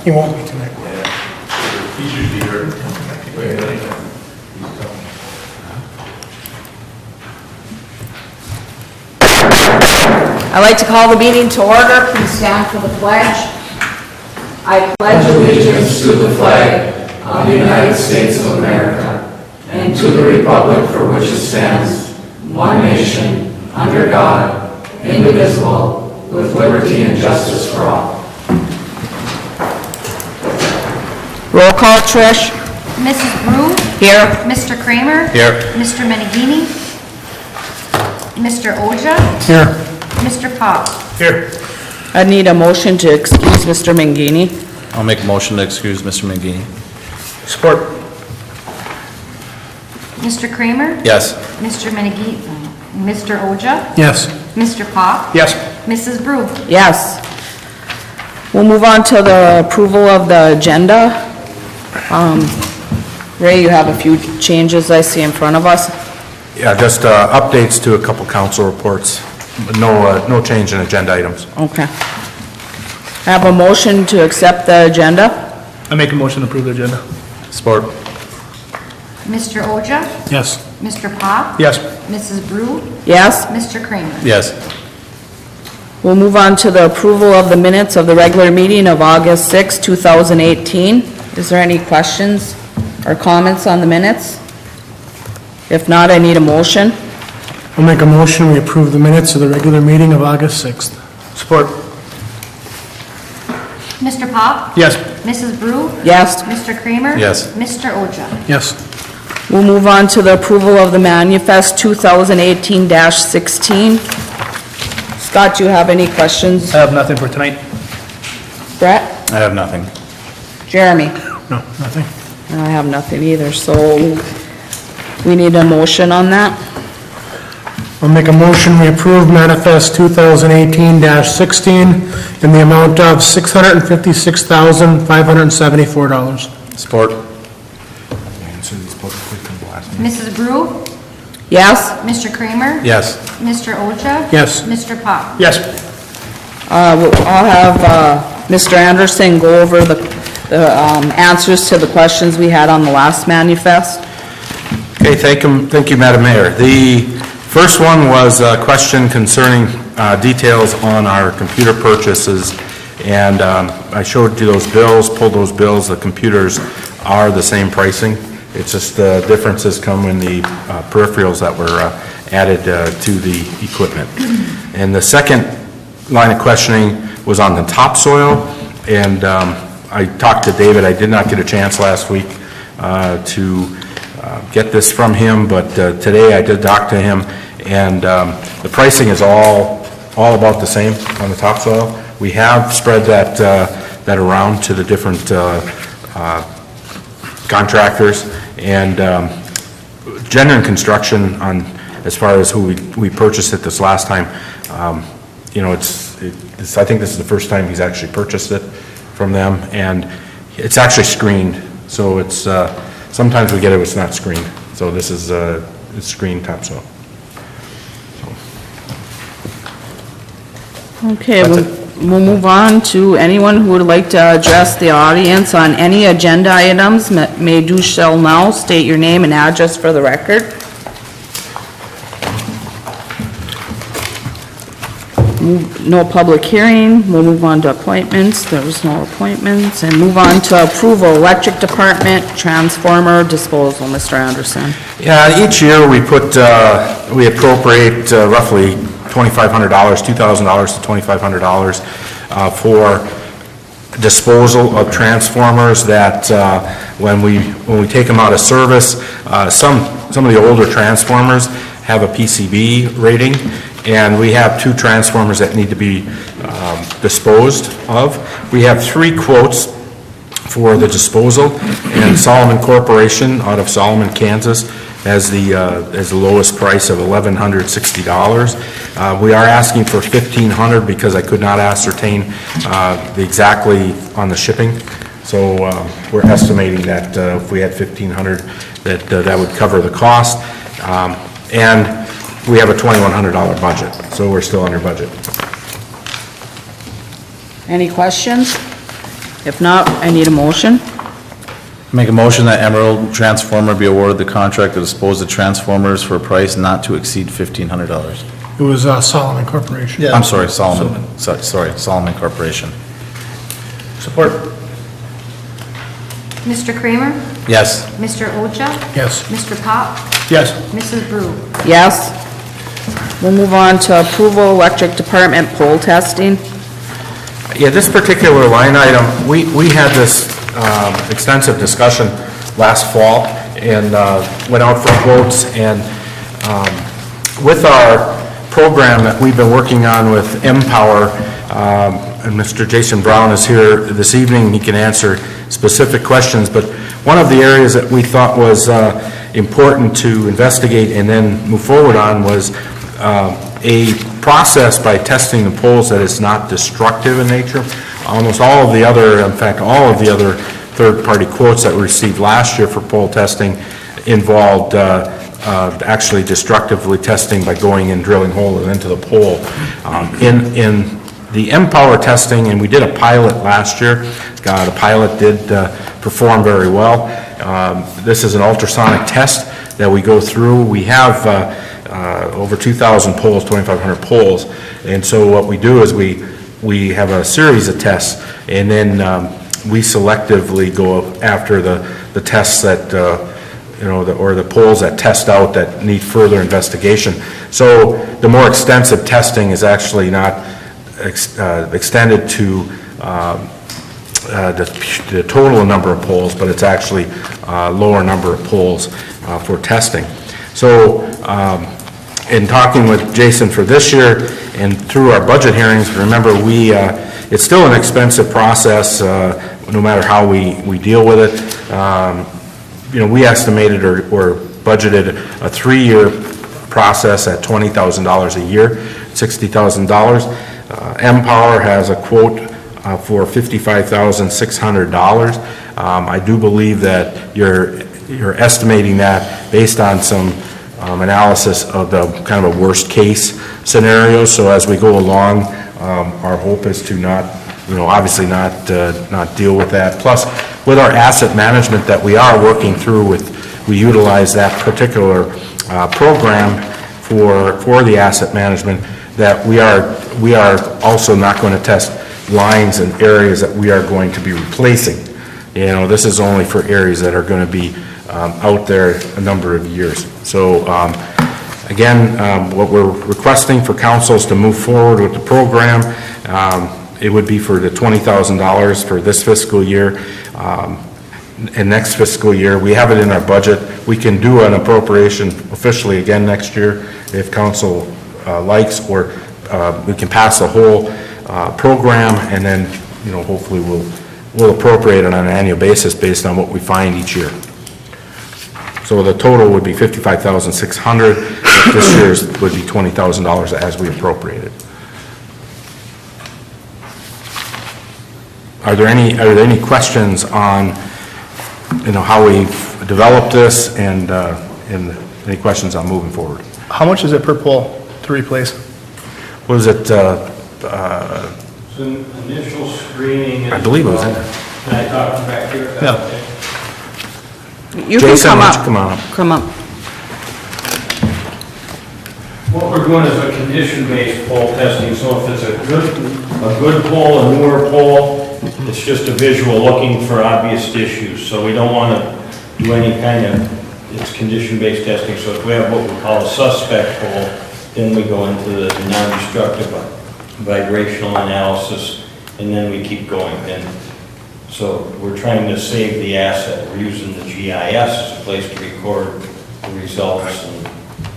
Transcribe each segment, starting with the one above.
he won't be tonight. Yeah. He's usually here. I'd like to call the meeting to order. Please stand for the pledge. I pledge allegiance to the flag of the United States of America and to the republic for which it stands, one nation, under God, indivisible, with liberty and justice for all. roll call. Trish? Mrs. Brew? Here. Mr. Kramer? Here. Mr. Menegini? Mr. Oja? Here. Mr. Pop? Here. I need a motion to excuse Mr. Mangini. I'll make a motion to excuse Mr. McGee. Support. Mr. Kramer? Yes. Mr. Menegini? Mr. Oja? Yes. Mr. Pop? Yes. Mrs. Brew? Yes. We'll move on to the approval of the agenda. Ray, you have a few changes I see in front of us. Yeah, just updates to a couple council reports, but no change in agenda items. Okay. I have a motion to accept the agenda. I make a motion to approve the agenda. Support. Mr. Oja? Yes. Mr. Pop? Yes. Mrs. Brew? Yes? Mr. Kramer? Yes. We'll move on to the approval of the minutes of the regular meeting of August 6, 2018. Is there any questions or comments on the minutes? If not, I need a motion. I'll make a motion, we approve the minutes of the regular meeting of August 6th. Support. Mr. Pop? Yes. Mrs. Brew? Yes? Mr. Kramer? Yes. Mr. Oja? Yes. We'll move on to the approval of the manifest 2018-16. Scott, do you have any questions? I have nothing for tonight. Brett? I have nothing. Jeremy? No, nothing. I have nothing either, so we need a motion on that. I'll make a motion, we approve manifest 2018-16 in the amount of $656,574. Support. Mrs. Brew? Yes? Mr. Kramer? Yes. Mr. Oja? Yes. Mr. Pop? Yes. I'll have Mr. Anderson go over the answers to the questions we had on the last manifest. Okay, thank you, Madam Mayor. The first one was a question concerning details on our computer purchases, and I showed you those bills, pulled those bills. The computers are the same pricing. It's just the differences come in the peripherals that were added to the equipment. And the second line of questioning was on the topsoil, and I talked to David. I did not get a chance last week to get this from him, but today I did talk to him, and the pricing is all about the same on the topsoil. We have spread that around to the different contractors, and Genuine Construction, on as far as who we purchased it this last time, you know, it's I think this is the first time he's actually purchased it from them, and it's actually screened, so it's sometimes we get it, it's not screened, so this is it's screened topsoil. Okay, we'll move on to anyone who would like to address the audience on any agenda items. May do shall now state your name and address for the record. No public hearing. We'll move on to appointments. There was no appointments. And move on to approval, electric department, transformer disposal. Mr. Anderson. Yeah, each year we appropriate roughly $2,500, $2,000 to $2,500 for disposal of transformers that when we take them out of service, some of the older transformers have a PCB rating, and we have 2 transformers that need to be disposed of. We have 3 quotes for the disposal, and Solomon Corporation out of Solomon, Kansas has the lowest price of $1,160. We are asking for $1,500 because I could not ascertain exactly on the shipping. So we're estimating that if we had $1,500, that would cover the cost. And we have a $2,100 budget, so we're still under budget. Any questions? If not, I need a motion. Make a motion that Emerald Transformer be awarded the contract to dispose of transformers for a price not to exceed $1,500. It was Solomon Corporation. I'm sorry, Solomon, sorry, Solomon Corporation. Support. Mr. Kramer? Yes. Mr. Ocha? Yes. Mr. Pop? Yes. Mrs. Brew? Yes. We'll move on to approval electric department pole testing. Yeah, this particular line item, we had this extensive discussion last fall and went out for quotes, and with our program that we've been working on with M-Power, and Mr. Jason Brown is here this evening, he can answer specific questions, but one of the areas that we thought was important to investigate and then move forward on was a process by testing the poles that is not destructive in nature. Almost all of the other, in fact, all of the other third-party quotes that we received last year for pole testing involved actually destructively testing by going and drilling holes into the pole. In the M-Power testing, and we did a pilot last year, the pilot did perform very well. This is an ultrasonic test that we go through. We have over 2,000 poles, 2,500 poles, and so what we do is we have a series of tests, and then we selectively go after the tests that or the poles that test out that need further investigation. So the more extensive testing is actually not extended to the total number of poles, but it's actually a lower number of poles for testing. So in talking with Jason for this year and through our budget hearings, remember it's still an expensive process no matter how we deal with it. We estimated or budgeted a 3-year process at $20,000 a year, $60,000. M-Power has a quote for $55,600. I do believe that you're estimating that based on some analysis of the kind of a worst case scenario. So as we go along, our hope is to not, obviously not deal with that. Plus, with our asset management that we are working through we utilize that particular program for the asset management, that we are also not going to test lines and areas that we are going to be replacing. This is only for areas that are going to be out there a number of years. So again, what we're requesting for council is to move forward with the program. It would be for the $20,000 for this fiscal year. And next fiscal year, we have it in our budget. We can do an appropriation officially again next year if council likes, or we can pass the whole program, and then hopefully we'll appropriate it on an annual basis based on what we find each year. So the total would be $55,600. This year's would be $20,000 as we appropriate it. Are there any questions on how we've developed this, and any questions on moving forward? How much is it per pole to replace? What is it? Some initial screening. I believe it was in there. Can I talk back here? Yeah. You can Jason, come why up. don't you come on up? Come up. What we're doing is a condition-based pole testing, so if it's a good pole, a newer pole, it's just a visual looking for obvious issues, so we don't want to do any kind of, it's condition-based testing, so if we have what we call a suspect pole, then we go into the non-destructive vibrational analysis, and then we keep going. And so we're trying to save the asset. We're using the GIS as a place to record the results and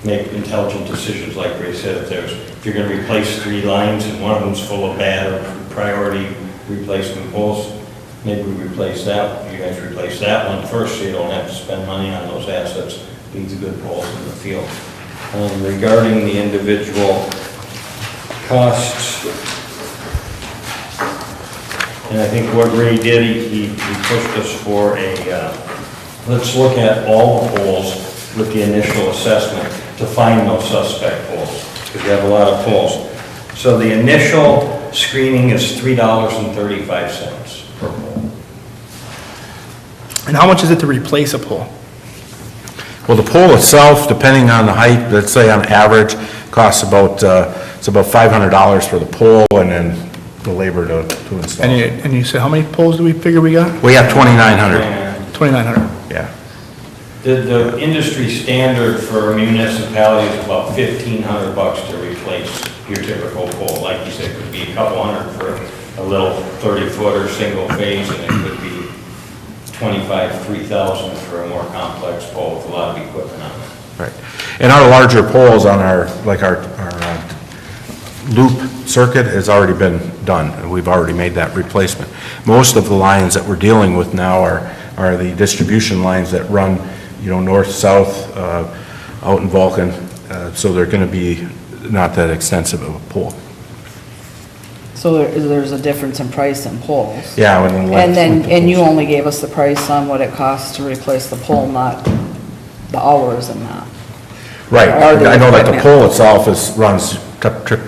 make intelligent decisions, like Ray said. If you're going to replace 3 lines and one of them's full of bad or priority replacement poles, maybe we replace that. You guys replace that one first, so you don't have to spend money on those assets. Leave the good poles in the field. Regarding the individual costs, and I think what Ray did, he pushed us for let's look at all the poles with the initial assessment to find those suspect poles, because we have a lot of poles. So the initial screening is $3.35 per pole. And how much is it to replace a pole? Well, the pole itself, depending on the height, let's say on average, costs about, it's about $500 for the pole and then the labor to install. And you said, how many poles do we figure we got? We have 2,900, And 2,900. yeah. the industry standard for municipality is about $1,500 to replace your typical pole. Like you said, it could be a couple hundred for a little 30-footer single phase, and it could be $3,000 for a more complex pole with a lot of equipment on it. Right. And our larger poles on our, like our loop circuit has already been done, and we've already made that replacement. Most of the lines that we're dealing with now are the distribution lines that run, north, south, out in Vulcan, so they're gonna be not that extensive of a pole. So there's a difference in price in poles? Yeah, and then. And you only gave us the price on what it costs to replace the pole, not the hours and that? Right, Or the I know that the equipment. pole itself runs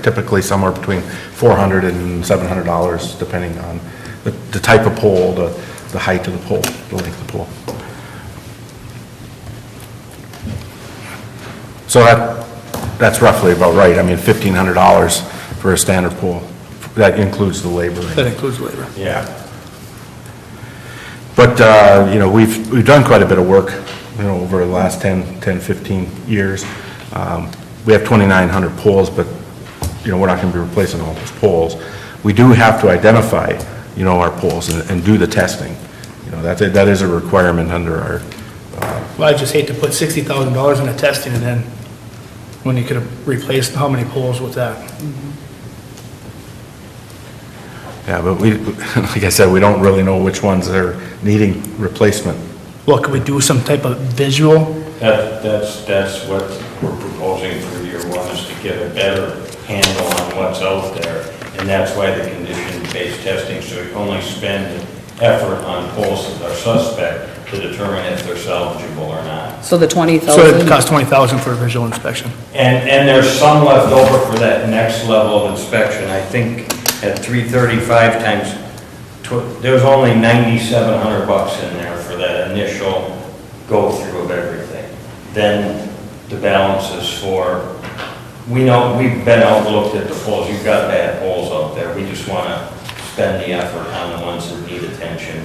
typically somewhere between $400 and $700, depending on the type of pole, the height of the pole, the length of the pole. So that's roughly about right. I mean, $1,500 for a standard pole. That includes the labor. That includes labor. Yeah. But, we've done quite a bit of work, over the last 10, 15 years. We have 2,900 poles, but, we're not going to be replacing all those poles. We do have to identify, our poles and do the testing. That is a requirement under our, Well, I just hate to put $60,000 into testing and then, when you could have replaced how many poles with that? yeah, but we, like I said, we don't really know which ones are needing replacement. Well, could we do some type of visual? That's what we're proposing for year one, is to get a better handle on what's out there. And that's why the condition-based testing, so we only spend effort on poles that are suspect to determine if they're salvageable or not. So the 20,000? So it costs $20,000 for a visual inspection. And there's some left over for that next level of inspection. I think at 335 times, there's only $9,700 in there for that initial go-through of everything. Then the balance is for, we know, we've been out and looked at the poles. You've got bad poles out there. We just want to spend the effort on the ones that need attention.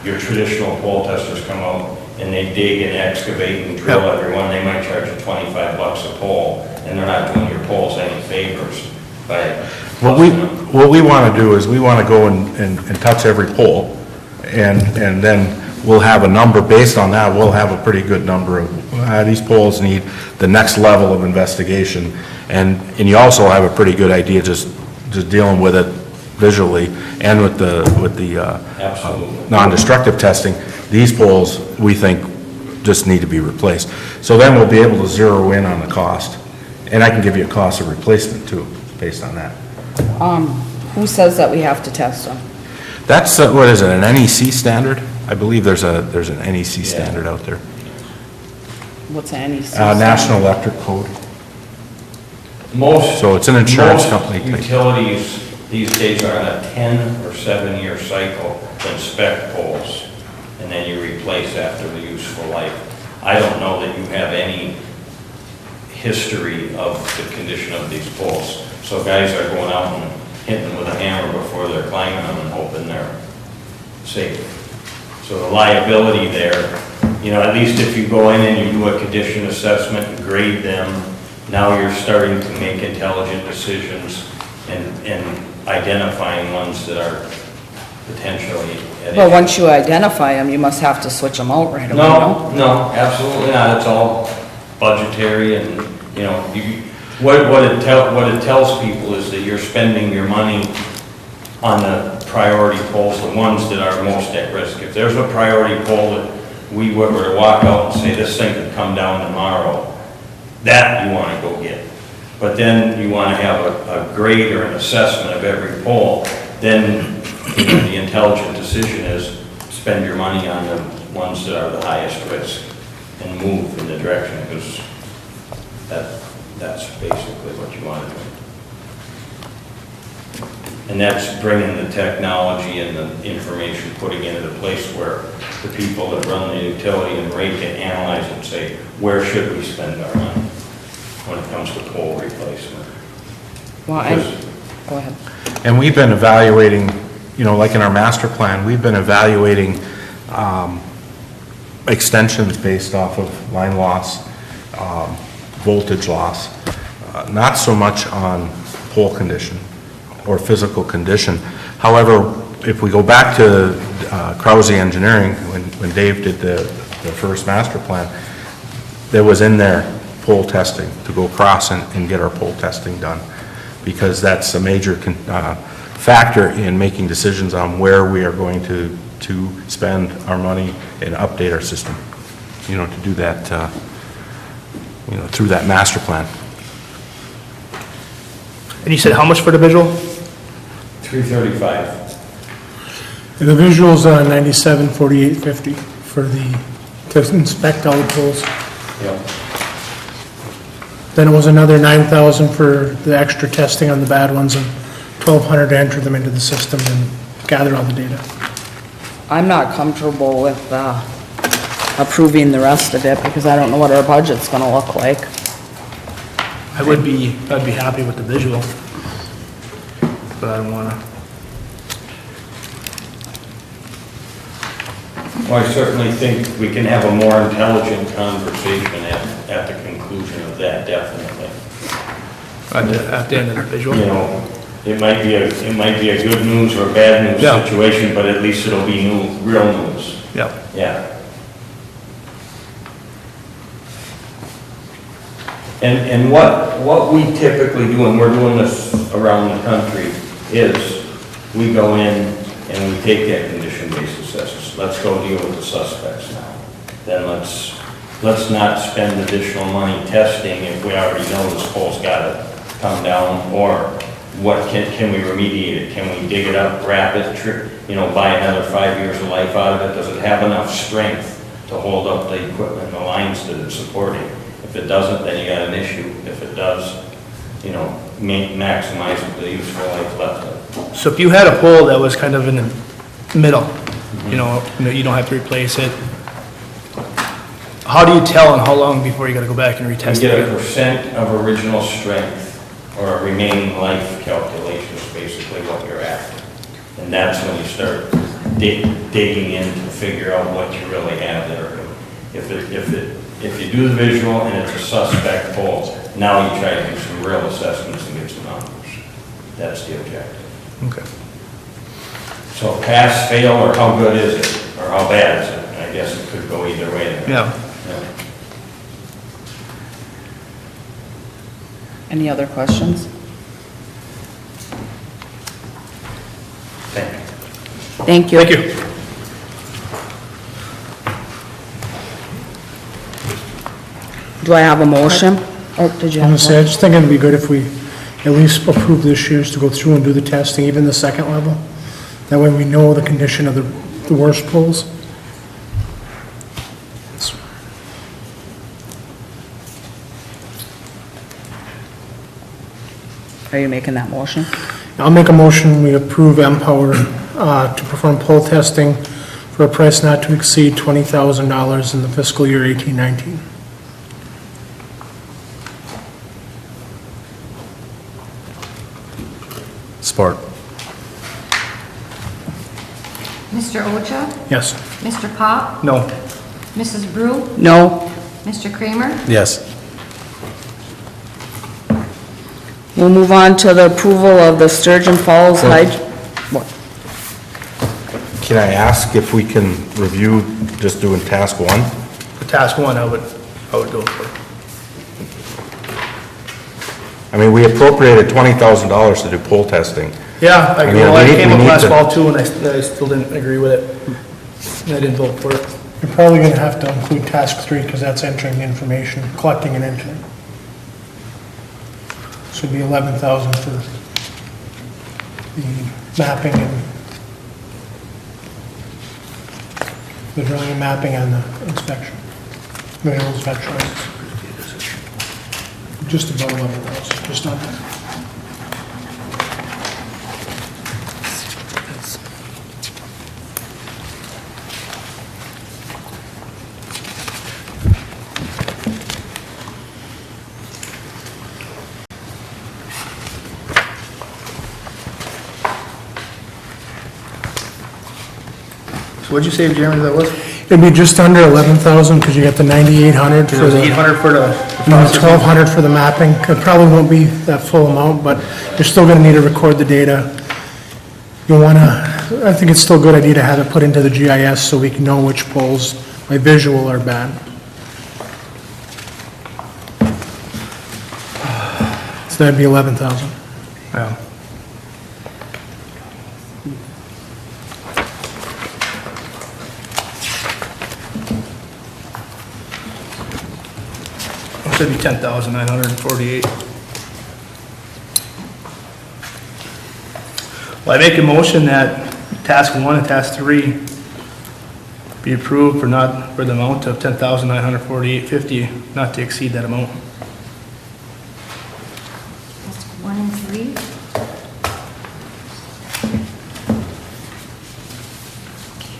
Your traditional pole testers come out and they dig and excavate and drill everyone. They might charge you $25 a pole, and they're not doing your poles any favors by What we want to do is we want to go and touch every pole, and then we'll have a number. Based on that, we'll have a pretty good number of, these poles need the next level of investigation. And you also have a pretty good idea just dealing with it visually and with the Absolutely. non-destructive testing. These poles, we think, just need to be replaced. So then we'll be able to zero in on the cost. And I can give you a cost of replacement too, based on that. Who says that we have to test them? That's, what is it, an NEC standard? I believe there's an NEC standard out there. What's an NEC? National Electric Code. Most. So it's an insurance company thing. Most utilities these days are on a 10 or 7-year cycle to inspect poles, and then you replace after the useful life. I don't know that you have any history of the condition of these poles. So guys are going out and hitting them with a hammer before they're climbing them and hoping they're safe. So the liability there, at least if you go in and you do a condition assessment and grade them, now you're starting to make intelligent decisions and identifying ones that are potentially at Well, issue. once you identify them, you must have to switch them out right away, no? No, absolutely not. It's all budgetary and, what it tells people is that you're spending your money on the priority poles, the ones that are most at risk. If there's a priority pole that we were to walk out and say, this thing could come down tomorrow, that you want to go get. But then you want to have a grade or an assessment of every pole. Then the intelligent decision is spend your money on the ones that are the highest risk and move in the direction, because that's basically what you want to do. And that's bringing the technology and the information, putting it in a place where the people that run the utility and rate can analyze and say, where should we spend our money when it comes to pole replacement? Well, Because- go ahead. And we've been evaluating, like in our master plan, we've been evaluating extensions based off of line loss, voltage loss, not so much on pole condition or physical condition. However, if we go back to Krause Engineering, when Dave did the first master plan, there was in there pole testing, to go across and get our pole testing done, because that's a major factor in making decisions on where we are going to spend our money and update our system, to do that, through that master plan. And you said how much for the visual? $335. The visual's 974850 for to inspect all the poles. Yep. Then it was another 9,000 for the extra testing on the bad ones and 1,200 to enter them into the system and gather all the data. I'm not comfortable with approving the rest of it because I don't know what our budget's gonna look like. I'd be happy with the visual. But I don't wanna. Well, I certainly think we can have a more intelligent conversation at the conclusion of that, definitely. At the end of the visual. It might be a good news or bad news Yeah. situation, but at least it'll be real news. Yeah. Yeah. And what we typically do, and we're doing this around the country, is we go in and we take that condition-based assessment. Let's go deal with the suspects now. Then let's not spend additional money testing if we already know this pole's gotta come down, or what can we remediate it? Can we dig it up, wrap it, buy another 5 years of life out of it? Does it have enough strength to hold up the equipment and the lines that it's supporting? If it doesn't, then you got an issue. If it does, maximize the useful life left. So if you had a pole that was kind of in the middle, you don't have to replace it, how do you tell and how long before you gotta go back and You retest get a it? percent of original strength, or a remaining life calculation is basically what you're at. And that's when you start digging in to figure out what you really have there. If you do the visual and it's a suspect pole, now you try to do some real assessments and get some numbers. That's the objective. Okay. So pass, fail, or how good is it, or how bad is it? I guess it could go either way there. Yeah. Any other questions? Thank you. Thank you. Thank you. Do I have a motion? Or did you I'm have gonna say, I one? just think it'd be good if we at least approve this year's to go through and do the testing, even the second level. That way we know the condition of the worst poles. Are you making that motion? I'll make a motion, we approve Empower to perform pole testing for a price not to exceed $20,000 in the fiscal year 18-19. Support. Mr. Ocha? Yes. Mr. Pop? No. Mrs. Brew? No. Mr. Kramer? Yes. We'll move on to the approval of the Sturgeon Falls What? Can I ask if we can review just doing task one? For task one, I would go for. I mean, we appropriated $20,000 to do pole testing. Yeah, I mean, we came up need last to- fall too, and I still didn't agree with it. I didn't vote for it. You're probably gonna have to include task 3, because that's entering the information, collecting and entering. So it'd be 11,000 for the mapping and the drilling and mapping and the inspection. Visual inspection. Just about 11,000, just on that. What'd you say, Jeremy, that was? It'd be just under 11,000 because you got the 9,800 for It was the, 800 for the... and then 1,200 for the mapping. It probably won't be that full amount, but you're still gonna need to record the data. You'll wanna, I think it's still a good idea to have it put into the GIS so we can know which poles by visual are bad. So that'd be 11,000. Yeah. Should be 10,948. Well, I make a motion that task 1 and task 3 be approved for the amount of 10,948.50, not to exceed that amount. Task 1 and 3.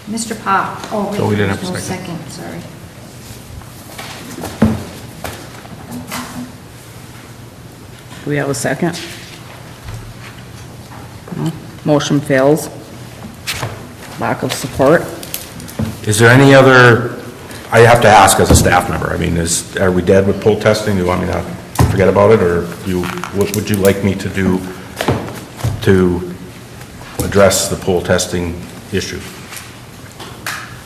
Mr. Pop, oh wait, So we didn't have a there's no second. second, sorry. Do we have a second? No. Motion fails. Lack of support. Is there any other, I have to ask as a staff member, I mean, are we dead with pole testing? Do you want me to forget about it, or what would you like me to do to address the pole testing issue?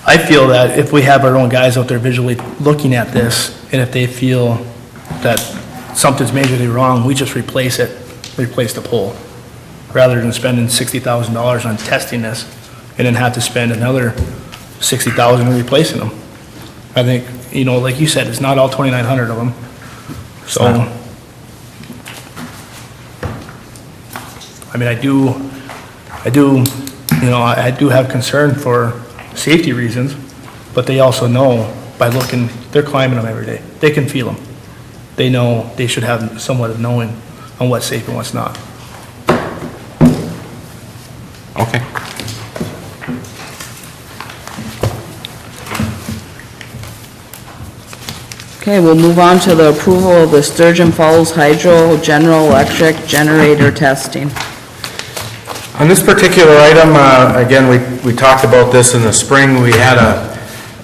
I feel that if we have our own guys out there visually looking at this, and if they feel that something's majorly wrong, we just replace the pole, rather than spending $60,000 on testing this, and then have to spend another $60,000 in replacing them. I think, like you said, it's not all 2,900 of them, so. I mean, I do have concern for safety reasons, but they also know by looking, they're climbing them every day. They can feel them. They know, they should have somewhat of knowing on what's safe and what's not. Okay. Okay, we'll move on to the approval of the Sturgeon Falls Hydro General Electric Generator Testing. On this particular item, again, we talked about this in the spring. We had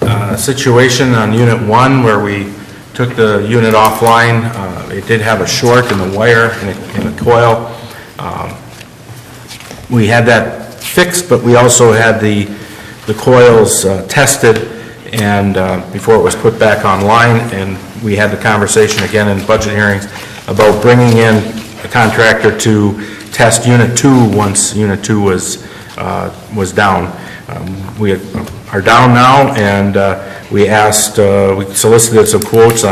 a situation on Unit 1 where we took the unit offline. It did have a short in the wire in the coil. We had that fixed, but we also had the coils tested and before it was put back online, and we had the conversation again in budget hearings about bringing in a contractor to test Unit 2 once Unit 2 was down. We are down now, and we solicited some quotes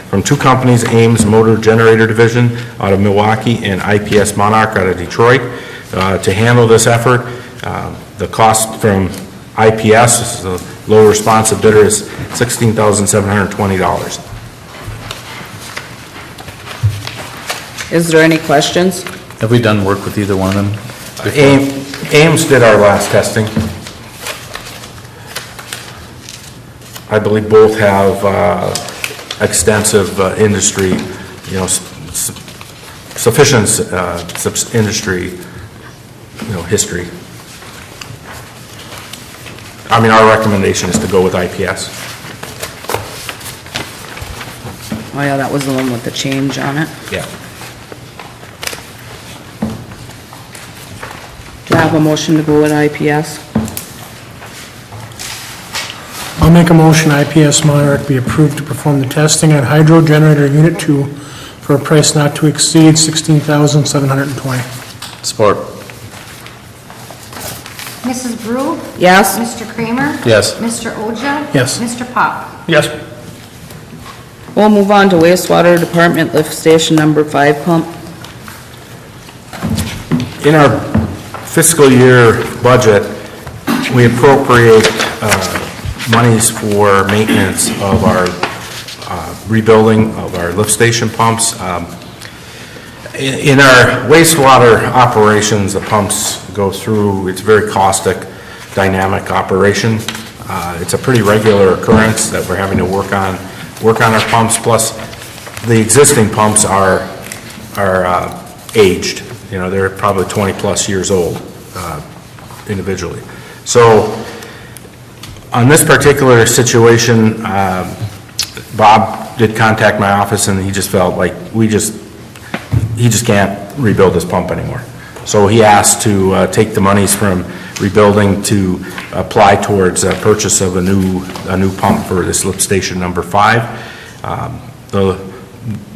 from two companies, Ames Motor Generator Division out of Milwaukee and IPS Monarch out of Detroit, to handle this effort. The cost from IPS, this is the low responsive bidder, is $16,720. Is there any questions? Have we done work with either one of them? Ames did our last testing. I believe both have extensive industry, sufficient industry, history. I mean, our recommendation is to go with IPS. Oh yeah, that was the one with the change on it. Yeah. Do I have a motion to go with IPS? I'll make a motion IPS Monarch be approved to perform the testing on Hydro Generator Unit 2 for a price not to exceed $16,720. Support. Mrs. Brew? Yes? Mr. Kramer? Yes. Mr. Oja? Yes. Mr. Pop? Yes. We'll move on to wastewater department lift station number 5 pump. In our fiscal year budget, we appropriate monies for maintenance of our rebuilding of our lift station pumps. In our wastewater operations, the pumps go through, it's a very caustic, dynamic operation. It's a pretty regular occurrence that we're having to work on our pumps, plus the existing pumps are aged. They're probably 20-plus years old individually. So On this particular situation, Bob did contact my office, and he just felt like he just can't rebuild this pump anymore. So he asked to take the monies from rebuilding to apply towards purchase of a new pump for this lift station number 5.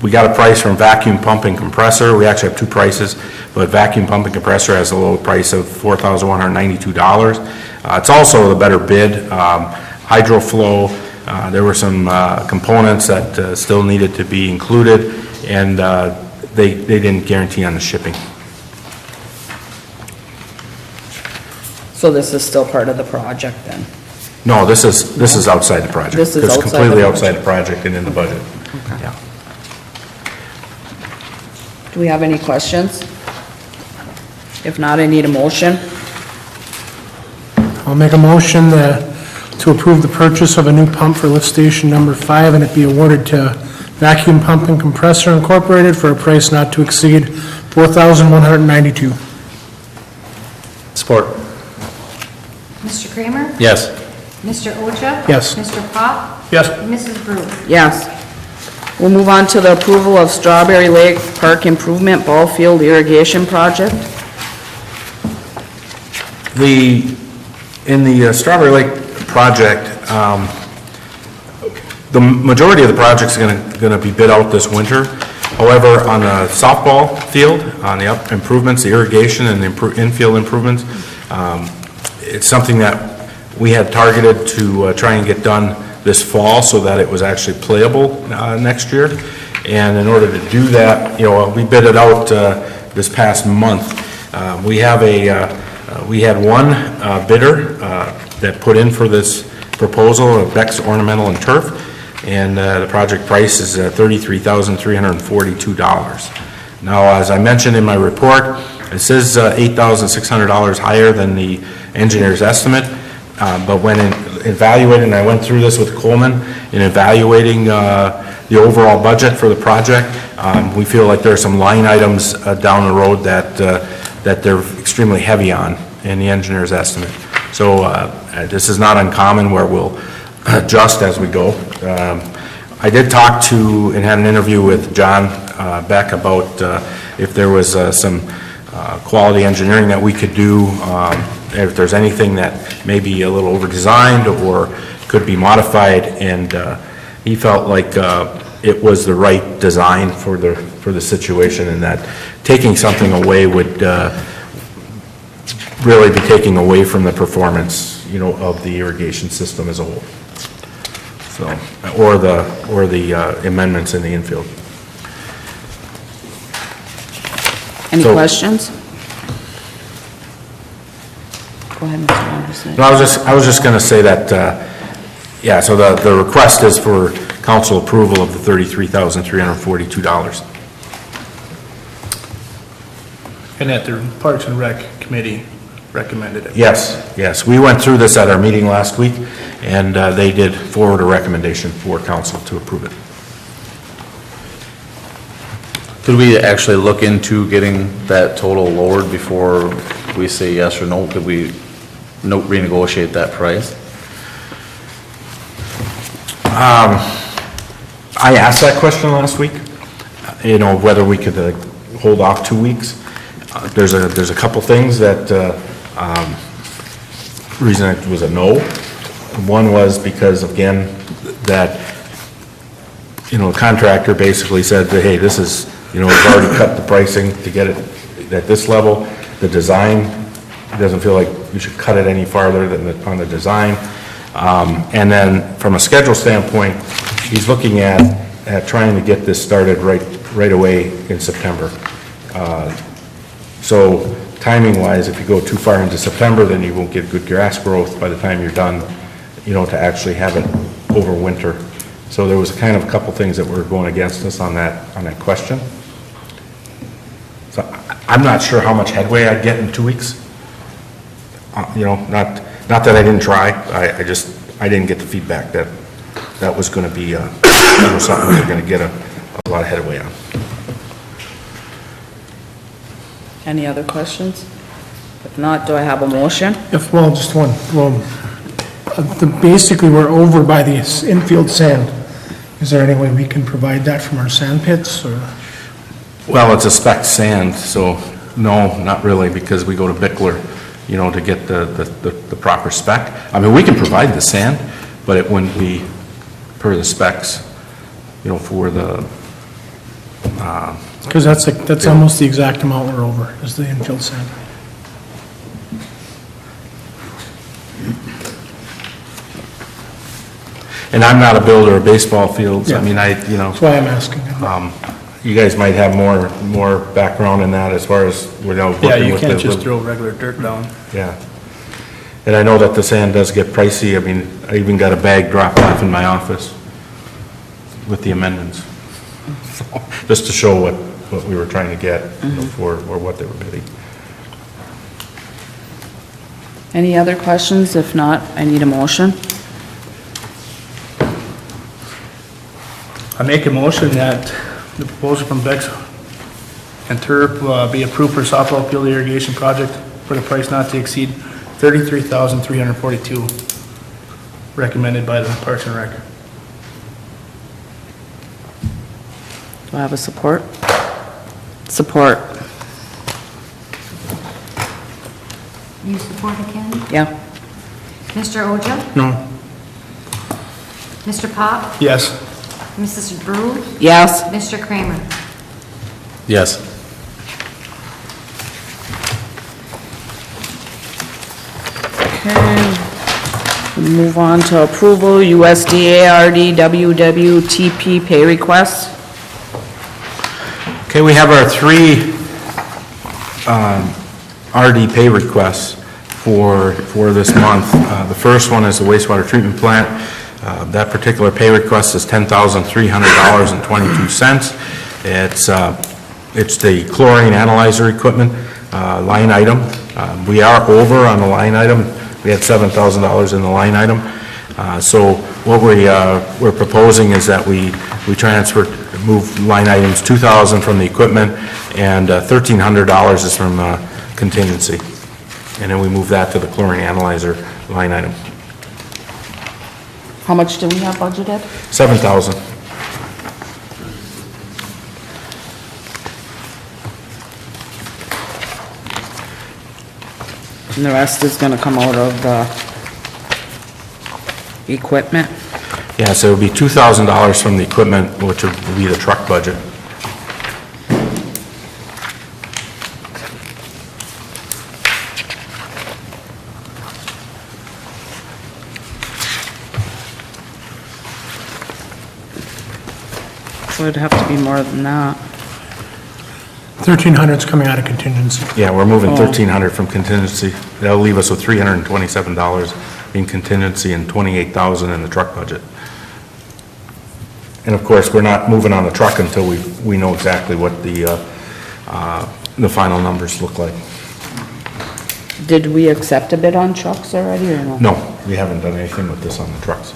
We got a price from vacuum pump and compressor. We actually have two prices, but vacuum pump and compressor has a low price of $4,192. It's also the better bid. HydroFlow, there were some components that still needed to be included, and they didn't guarantee on the shipping. So this is still part of the project then? No, this is outside the project. This is It's outside the completely project. outside the project and in the budget. Yeah. Do we have any questions? If not, I need a motion. I'll make a motion to approve the purchase of a new pump for lift station number 5, and it be awarded to Vacuum Pump and Compressor Incorporated for a price not to exceed $4,192. Support. Mr. Kramer? Yes. Mr. Oja? Yes. Mr. Pop? Yes. Mrs. Brew? Yes. We'll move on to the approval of Strawberry Lake Park Improvement Ball Field Irrigation Project. In the Strawberry Lake project, the majority of the project's going to be bid out this winter. However, on the softball field, on the improvements, the irrigation and the infield improvements, it's something that we had targeted to try and get done this fall so that it was actually playable next year. And in order to do that, we bid it out this past month. We had one bidder that put in for this proposal of Beck's Ornamental and Turf, and the project price is $33,342. Now, as I mentioned in my report, this is $8,600 higher than the engineer's estimate, but when evaluating, and I went through this with Coleman, in evaluating the overall budget for the project, we feel like there are some line items down the road that they're extremely heavy on in the engineer's estimate. So this is not uncommon where we'll adjust as we go. I did talk to and had an interview with John Beck about if there was some quality engineering that we could do, if there's anything that may be a little over-designed or could be modified, and he felt like it was the right design for the situation, and that taking something away would really be taking away from the performance, of the irrigation system as a whole. So, or the amendments in the infield. Any So- questions? Go ahead, Mr. Anderson. No, I was just going to say that, so the request is for council approval of the $33,342. And that the Parks and Rec Committee recommended it. Yes, we went through this at our meeting last week, and they did forward a recommendation for council to approve it. Could we actually look into getting that total lowered before we say yes or no? Could we renegotiate that price? I asked that question last week, whether we could hold off 2 weeks. There's a couple things that, reason it was a no. One was because, again, that, the contractor basically said that, hey, this is, we've already cut the pricing to get it at this level. The design, doesn't feel like we should cut it any farther than on the design. And then from a schedule standpoint, he's looking at trying to get this started right away in September. So timing-wise, if you go too far into September, then you won't get good grass growth by the time you're done, to actually have it over winter. So there was kind of a couple things that were going against us on that question. So I'm not sure how much headway I'd get in 2 weeks. Not that I didn't try, I didn't get the feedback that was going to be something we were going to get a lot of headway on. Any other questions? If not, do I have a motion? Just one. Well, Basically, we're over by the infield sand. Is there any way we can provide that from our sand pits, or? Well, it's a spec sand, so no, not really, because we go to Bickler, you know, to get the proper spec. I mean, we can provide the sand, but it wouldn't be per the specs, you know, for the, Because that's almost the exact amount we're over, is the infield sand. and I'm not a builder of baseball fields. I Yeah. mean, you know, That's why I'm asking. you guys might have more background in that as far as, you know. Yeah, working you with can't the- just throw regular dirt down. Yeah. And I know that the sand does get pricey. I mean, I even got a bag dropped off in my office with the amendments. Just to show what we were trying to get for, or what they were bidding. Any other questions? If not, I need a motion. I make a motion that the proposal from Bex and Turp be approved for softball field irrigation project for the price not to exceed $33,342, recommended by the Parks and Rec. Do I have a support? Support, You support it, Ken? yeah. Mr. Oja? No. Mr. Pop? Yes. Mrs. Brew? Yes. Mr. Kramer? Yes. Okay. We'll move on to approval, USDA RDWWTP pay request. Okay, we have our three RD pay requests for this month. The first one is the wastewater treatment plant. That particular pay request is $10,300.22. It's the chlorine analyzer equipment line item. We are over on the line item. We had $7,000 in the line item. So what we're proposing is that we transfer, move line items $2,000 from the equipment and $1,300 is from contingency. And then we move that to the chlorine analyzer line item. How much do we have budgeted? $7,000. And the rest is gonna come out of the equipment? Yeah, so it would be $2,000 from the equipment, which would be the truck budget. So it'd have to be more than that. 1,300's coming out of contingency. Yeah, we're moving $1,300 from contingency. That'll leave us with $327 in contingency and $28,000 in the truck budget. And of course, we're not moving on the truck until we know exactly what the final numbers look like. Did we accept a bid on trucks already, or no? No, we haven't done anything with this on the trucks.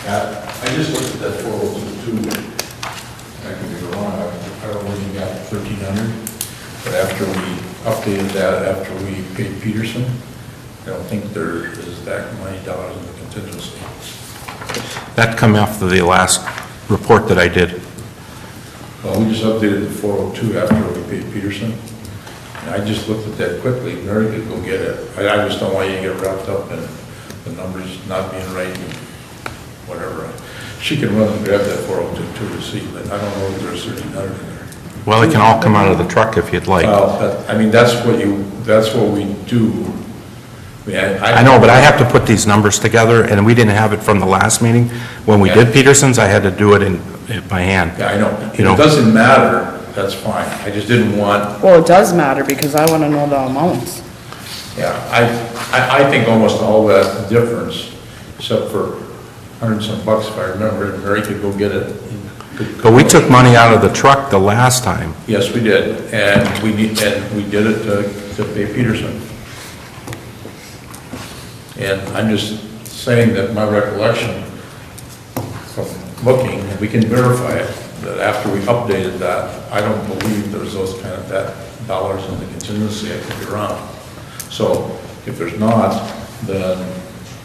I just looked at that 402, I could be wrong, I don't know when you got 1,300, but after we updated that, after we paid Peterson, I don't think there is that many dollars in the contingency. That come after the last report that I did. Well, we just updated the 402 after we paid Peterson, and I just looked at that quickly, Mary could go get it. I just don't want you to get wrapped up in the numbers not being right and whatever. She can run and grab that 402 too to see, but I don't know if there's 1,300 in there. Well, it can all come out of the truck if you'd like. Well, I mean, that's what we do. I mean, I know, but I have to put these numbers together, and we didn't have it from the last meeting. When we did Peterson's, I had to do it by hand. Yeah, I know. If You know. it doesn't matter, that's fine. I just didn't want, Well, it does matter, because I wanna know the amounts. yeah, I think almost all that difference, except for $100 and some bucks, if I remember, and Mary could go get it. But we took money out of the truck the last time. Yes, we did, and we did it to pay Peterson. And I'm just saying that my recollection from looking, and we can verify it, that after we updated that, I don't believe there's those kind of that dollars in the contingency, I could be wrong. So if there's not, then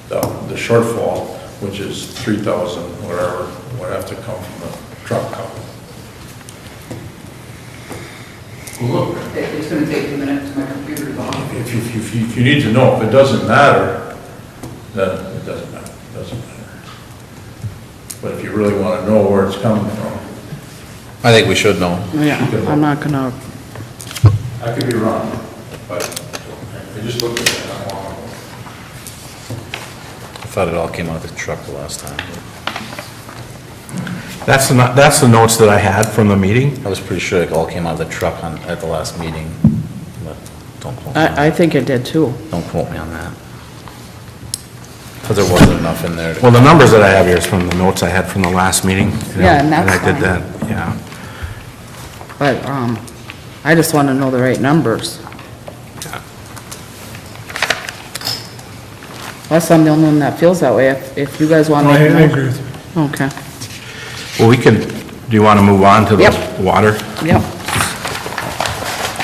the shortfall, which is 3,000, whatever, would have to come from the truck company. Look, it's gonna take a minute, my computer's on. If you need to know, if it doesn't matter, then it doesn't matter, it doesn't matter. But if you really want to know where it's coming from, I think we should know. Yeah, I'm not gonna, I could be wrong, but I just looked at it not long ago. I thought it all came out of the truck the last time. That's the notes that I had from the meeting. I was pretty sure it all came out of the truck at the last meeting, but don't quote me on I think it did too. Don't quote me on that. Because there wasn't enough in there. Well, the numbers that I have here is from the notes I had from the last meeting. Yeah, and that's I did fine. that, yeah. But, I just wanna know the right numbers. Unless I'm the only one that feels that way, if you guys wanna I make a motion. agree with you. Okay, Well, do you want to move on to the Yep. water? yep.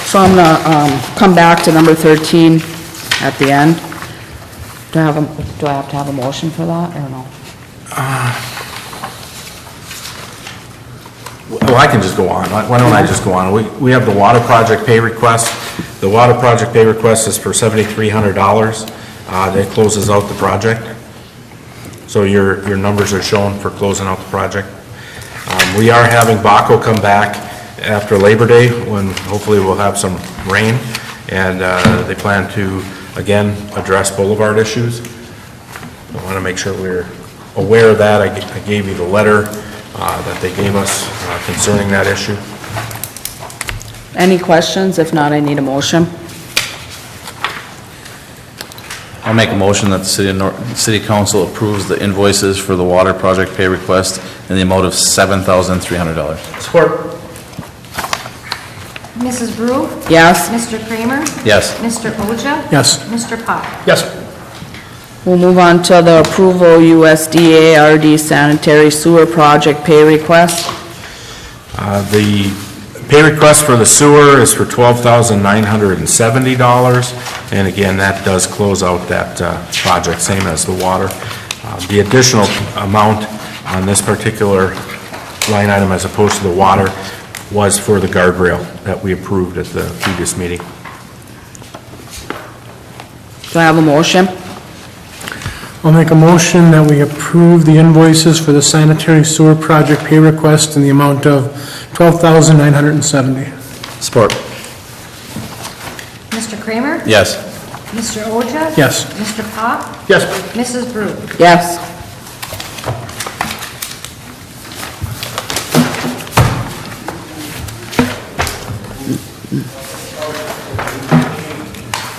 So I'm gonna, come back to number 13 at the end. Do I have to have a motion for that, or no? Well, I can just go on. Why don't I just go on? We have the water project pay request. The water project pay request is for $7,300. That closes out the project. So your numbers are shown for closing out the project. We are having Baco come back after Labor Day, when hopefully we'll have some rain, and they plan to, again, address boulevard issues. I want to make sure we're aware of that. I gave you the letter that they gave us concerning that issue. Any questions? If not, I need a motion. I'll make a motion that the city council approves the invoices for the water project pay request in the amount of $7,300. Support. Mrs. Brew? Yes? Mr. Kramer? Yes. Mr. Oja? Yes. Mr. Pop? Yes. We'll move on to the approval USDA RD sanitary sewer project pay request. The pay request for the sewer is for $12,970, and again, that does close out that project, same as the water. The additional amount on this particular line item as opposed to the water was for the guardrail that we approved at the previous meeting. Do I have a motion? I'll make a motion that we approve the invoices for the sanitary sewer project pay request in the amount of $12,970. Support. Mr. Kramer? Yes. Mr. Oja? Yes. Mr. Pop? Yes. Mrs. Brew? Yes.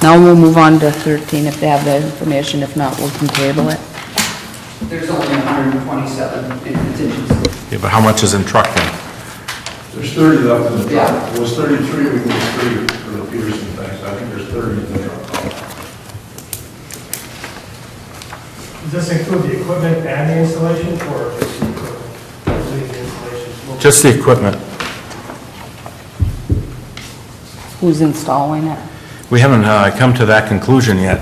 Now we'll move on to 13 if they have the information. If not, we can table it. There's only 127 in contingency. Yeah, but how much is in truck then? There's 30 left in the Yeah. truck. It was 33, we moved 3 for the Peterson thing, so I think there's 30 in the truck. Does this include the equipment and the installation, or just the equipment? Only the installation? Just the equipment. Who's installing it? We haven't come to that conclusion yet,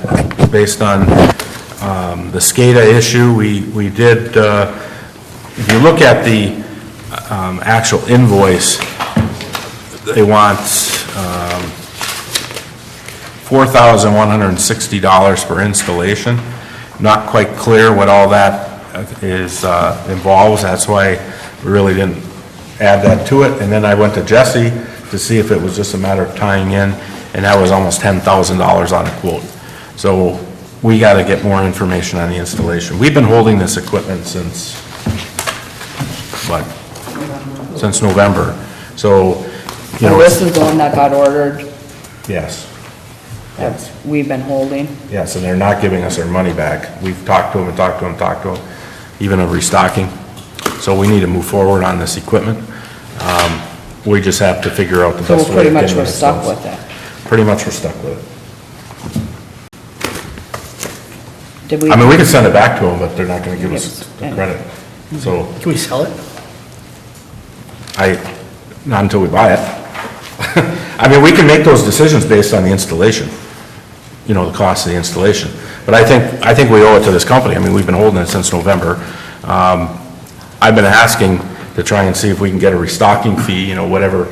based on the SCADA issue. We did, if you look at the actual invoice, they want $4,160 for installation. Not quite clear what all that involves, that's why we really didn't add that to it. And then I went to Jesse to see if it was just a matter of tying in, and that was almost $10,000 on a quote. So we got to get more information on the installation. We've been holding this equipment since, what? Since November. So, you know, This is the one that got ordered, yes, that we've been holding. yes, and they're not giving us our money back. We've talked to them and talked to them, talked to them, even of restocking. So we need to move forward on this equipment. We just have to figure out the So best way pretty of much getting we're it stuck installed. with it. Pretty much we're stuck with it. Did we? I mean, we could send it back to them, but they're not gonna give us Yes. the credit. So, Can we sell it? not until we buy it. I mean, we can make those decisions based on the installation, you know, the cost of the installation. But I think we owe it to this company. I mean, we've been holding it since November. I've been asking to try and see if we can get a restocking fee, you know, whatever,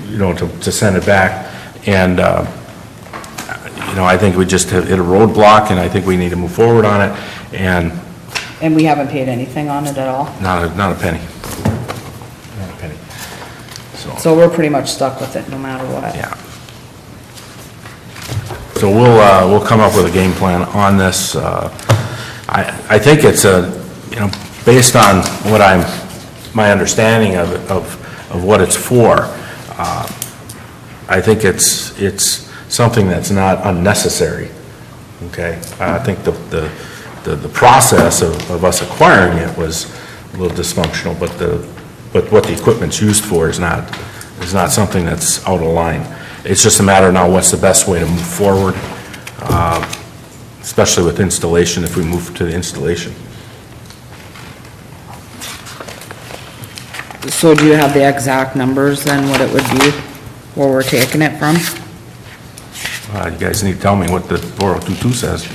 you know, to send it back. And, you know, I think we just hit a roadblock, and I think we need to move forward on it, and And we haven't paid anything on it at all? not a penny. Not a penny. So we're pretty much stuck with it no matter what? Yeah. So we'll come up with a game plan on this. I think it's you know, based on what my understanding of what it's for, I think it's something that's not unnecessary, okay? I think the process of us acquiring it was a little dysfunctional, but what the equipment's used for is not something that's out of line. It's just a matter now, what's the best way to move forward, especially with installation, if we move to the installation. So do you have the exact numbers then, what it would be, where we're taking it from? You guys need to tell me what the 4022 says.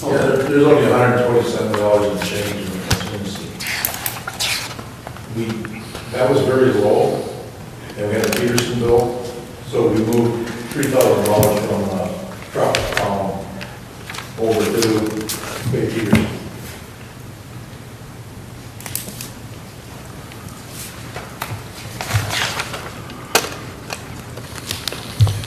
Yeah, there's only $127 and change in the contingency. That was very low, and we had a Peterson bill, so we moved $3,000 from the truck over to Bay Peterson.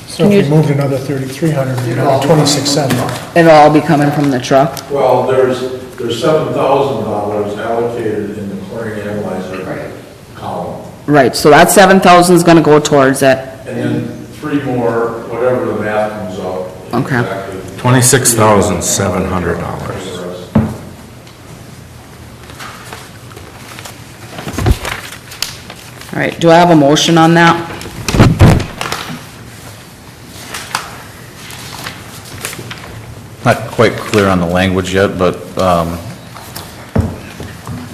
So if we moved another 3,300, we'd have 26,700. It'll all be coming from the truck? Well, there's $7,000 allocated in the chlorine analyzer column. Right, so that 7,000 is gonna go towards it. And then 3 more, whatever the math comes out. Okay. Exactly. $26,700. All right, do I have a motion on that? Not quite clear on the language yet, but I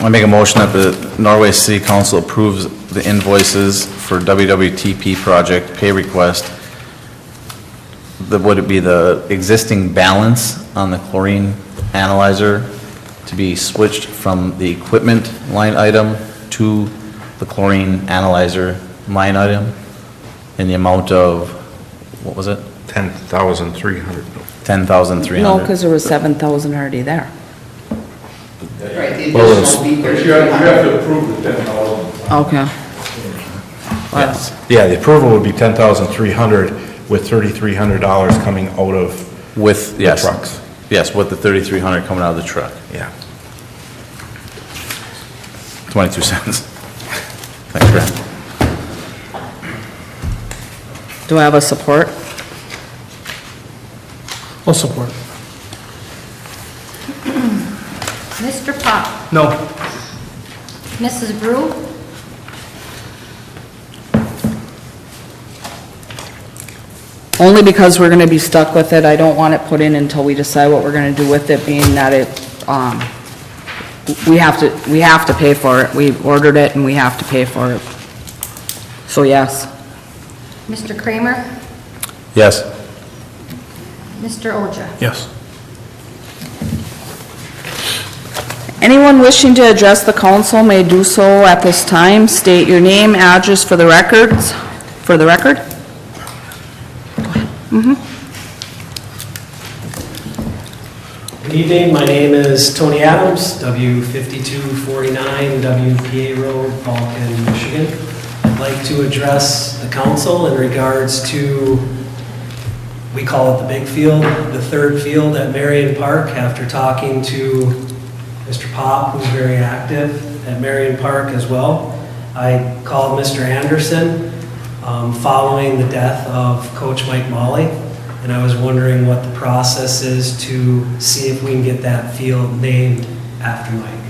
make a motion that the Norway City Council approves the invoices for WWTP project pay request. Would it be the existing balance on the chlorine analyzer to be switched from the equipment line item to the chlorine analyzer line item in the amount of, what was it? 10,300. 10,300. No, because there was 7,000 already there. Right, the Well, additional will be But you have to approve the 10,000. Okay. Yes. Yeah, the approval would be 10,300 with $3,300 coming out of With, the yes. trucks. Yes, with the 3,300 coming out of the truck. Yeah. 22 cents. Thanks, Brad. Do I have a support? I'll support. Mr. Pop, No. Mrs. Brew, Only because we're gonna be stuck with it, I don't want it put in until we decide what we're gonna do with it, being that it, we have to pay for it. We ordered it and we have to pay for it. So yes. Mr. Kramer, Yes. Mr. Oja. Yes. Anyone wishing to address the council may do so at this time. State your name, address for the records, for the record. Good evening, my name is Tony Adams, W5249 WPA Road, Vulcan, Michigan. I'd like to address the council in regards to, we call it the big field, the third field at Marion Park. After talking to Mr. Pop, who's very active at Marion Park as well, I called Mr. Anderson following the death of Coach Mike Molly, and I was wondering what the process is to see if we can get that field named after Mike.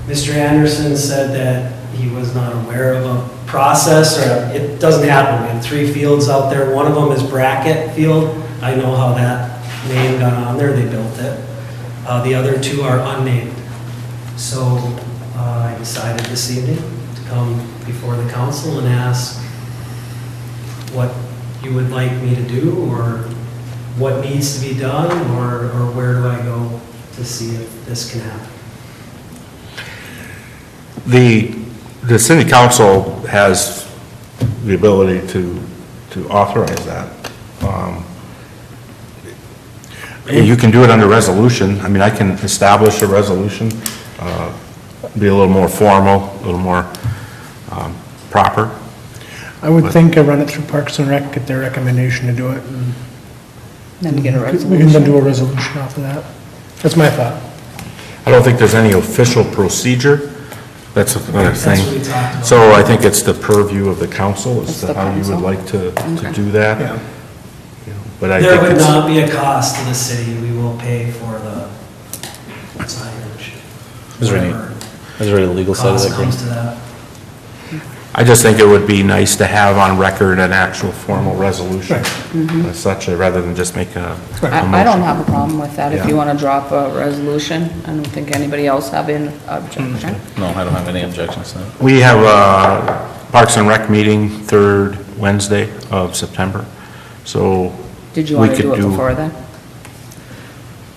Mr. Anderson said that he was not aware of a process, or it doesn't happen. We have 3 fields out there. One of them is Brackett Field. I know how that name got on there. They built it. The other 2 are unnamed. So I decided this evening to come before the council and ask what you would like me to do, or what needs to be done, or where do I go to see if this can happen? The city council has the ability to authorize that. You can do it under resolution. I mean, I can establish a resolution, be a little more formal, a little more proper. I would think I run it through Parks and Rec, get their recommendation to do it, and Then get a we can then resolution. do a resolution off of that. That's my thought. I don't think there's any official procedure. That's another That's what we thing. talked about. So I think it's the purview of the council as It's to the how you council. would like to Okay. do that. Yeah. But I There think would it's, not be a cost to the city. We will pay for the signage. Is there any- Whatever Is there a legal side of cost that, comes Greg? to that. I just think it would be nice to have on record an actual formal resolution as such, rather than just make a I don't motion. have a problem with that, if Yeah. you want to drop a resolution. I don't think anybody else have an objection. No, I don't have any objections to that. We have a Parks and Rec meeting third Wednesday of September, so Did you we want to could do it before then?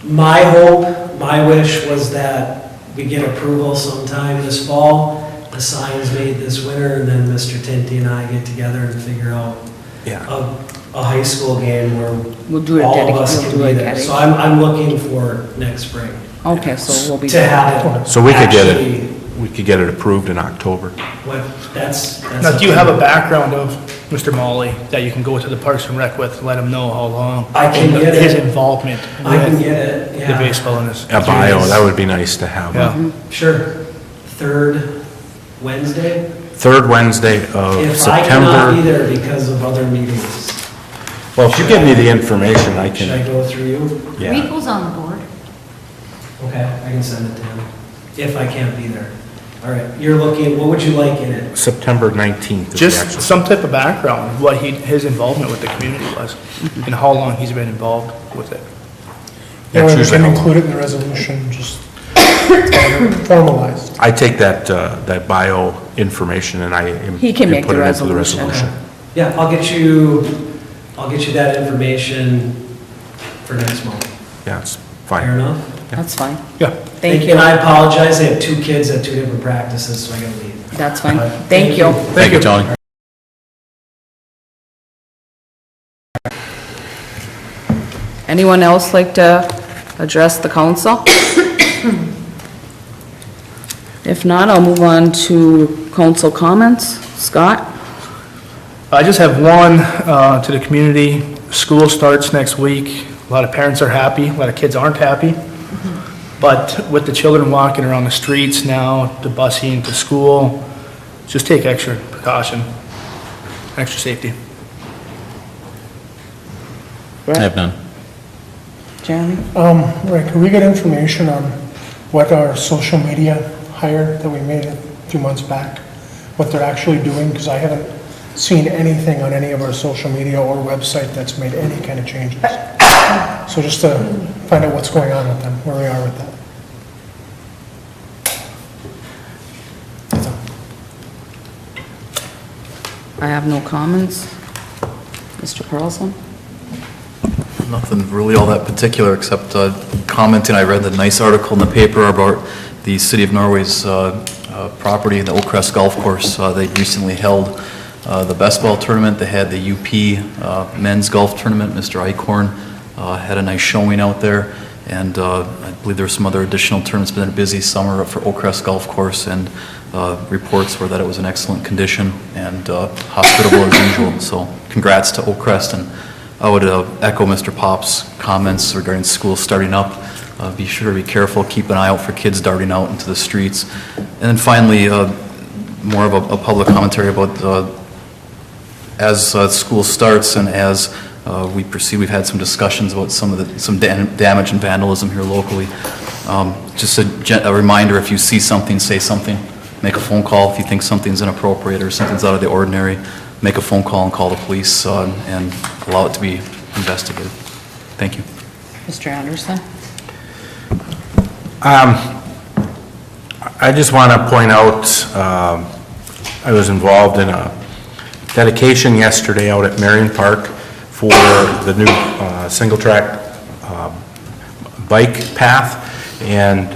My hope, my wish was that we get approval sometime this fall, the signs made this winter, and then Mr. Tinty and I get together and figure out Yeah. a high school game where We'll do it all of dedicated, us we'll can do be it there. dedicated. So I'm looking for next spring Okay, so we'll be. to have it. So we could get actually- it, we could get it approved in October. What, that's. Now, do you have a background of Mr. Molly that you can go to the Parks and Rec with, let him know how long? I can get it. His involvement I can with get it, the yeah. baseball and his. A bio, that would be nice to have. Yeah. Sure. Third Wednesday? Third Wednesday of If I cannot be September. there because of other meetings, Well, if you give me the information, I should I can, go through you? yeah. Rico's on the board. Okay, I can send it to him, if I can't be there. All right, you're looking, what would you like in it? September 19th is the Just actual. some type of background, what his involvement with the community was, and how long he's been involved with it. Yeah, That's we usually can how long. include it in the resolution, just formalized. I take that bio information and I He can make put the it into the resolution. resolution. Yeah, I'll get you that information for next month. Yeah, it's Fair fine. enough? That's fine. Yeah. Thank you. And I apologize, I have two kids at two different practices, so I gotta leave. That's fine. But Thank you. Thank you, Tony. Anyone else like to address the council? If not, I'll move on to council comments. Scott? I just have one to the community. School starts next week. A lot of parents are happy, a lot of kids aren't happy. But with the children walking around the streets now, the busing to school, just take extra precaution, extra safety. I have none. Jeremy? Rick, can we get information on what our social media hire that we made a few months back, what they're actually doing? Because I haven't seen anything on any of our social media or website that's made any kind of changes. So just to find out what's going on with them, where we are with that. That's all. I have no comments. Mr. Carlson? Nothing really all that particular, except commenting, I read the nice article in the paper about the City of Norway's property, the Oak Crest Golf Course. They recently held the best ball tournament. They had the UP men's golf tournament. Mr. Eichhorn had a nice showing out there, and I believe there were some other additional tournaments. It's been a busy summer for Oak Crest Golf Course, and reports were that it was in excellent condition and hospitable as usual. So congrats to Oak Crest, and I would echo Mr. Pop's comments regarding school starting up. Be sure to be careful, keep an eye out for kids darting out into the streets. And then finally, more of a public commentary about as school starts and as we proceed, we've had some discussions about some damage and vandalism here locally. Just a reminder, if you see something, say something. Make a phone call if you think something's inappropriate or something's out of the ordinary. Make a phone call and call the police and allow it to be investigated. Thank you. Mr. Anderson? I just want to point out, I was involved in a dedication yesterday out at Marion Park for the new single-track bike path, and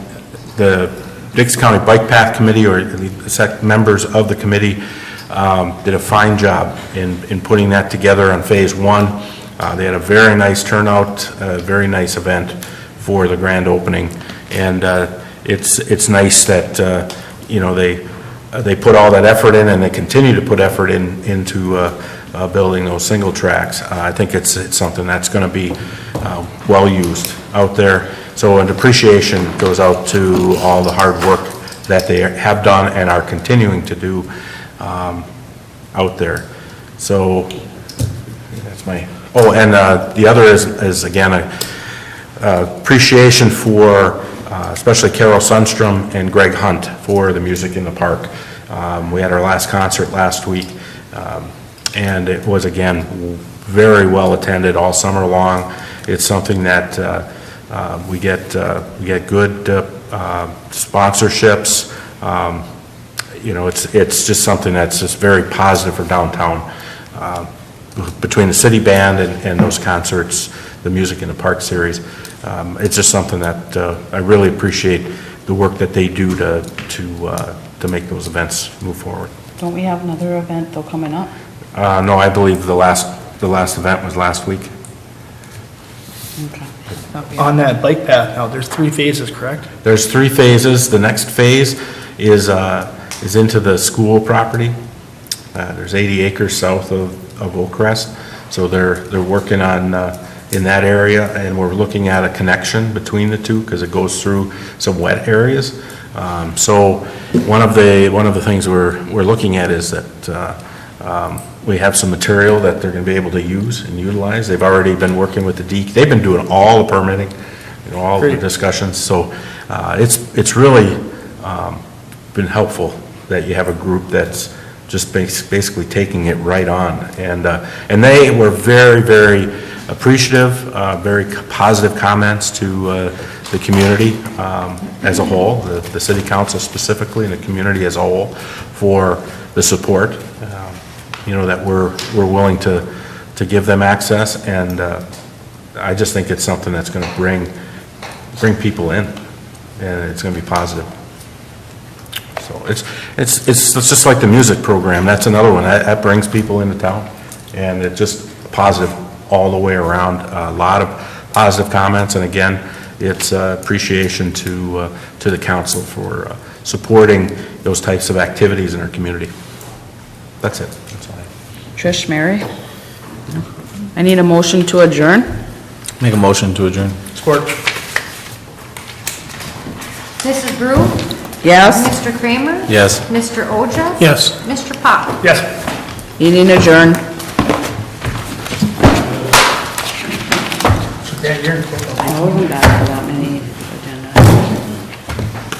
the Dix County Bike Path Committee, or the members of the committee, did a fine job in putting that together on Phase 1. They had a very nice turnout, a very nice event for the grand opening, and it's nice that, they put all that effort in, and they continue to put effort into building those single tracks. I think it's something that's going to be well used out there. So an appreciation goes out to all the hard work that they have done and are continuing to do out there. So that's my, and the other is again, appreciation for especially Carol Sundstrom and Greg Hunt for the music in the park. We had our last concert last week, and it was, again, very well attended all summer long. It's something that we get good sponsorships. It's just something that's just very positive for downtown. Between the city band and those concerts, the Music in the Park series, it's just something that I really appreciate the work that they do to make those events move forward. Don't we have another event though coming up? No, I believe the last event was last week. Okay. On that bike path now, there's 3 phases, correct? There's 3 phases. The next phase is into the school property. There's 80 acres south of Oakcrest, so they're working on in that area, and we're looking at a connection between the two because it goes through some wet areas. So one of the things we're looking at is that we have some material that they're going to be able to use and utilize. They've already been working with the DEQ. They've been doing all the permitting, all the discussions. So it's really been helpful that you have a group that's just basically taking it right on. And they were very, very appreciative, very positive comments to the community as a whole, the city council specifically, and the community as a whole for the support. That we're willing to give them access, and I just think it's something that's going to bring people in, and it's going to be positive. So it's just like the music program. That's another one that brings people into town, and it's just positive all the way around. A lot of positive comments, and again, it's appreciation to the council for supporting those types of activities in our community. That's it. That's all I have. Trish, Mary? I need a motion to adjourn. Make a motion to adjourn. Support. Mrs. Brew? Yes? Mr. Kramer? Yes. Mr. Oja? Yes. Mr. Pop? Yes. Meeting adjourned. Yeah, you're. I wasn't bad for that many.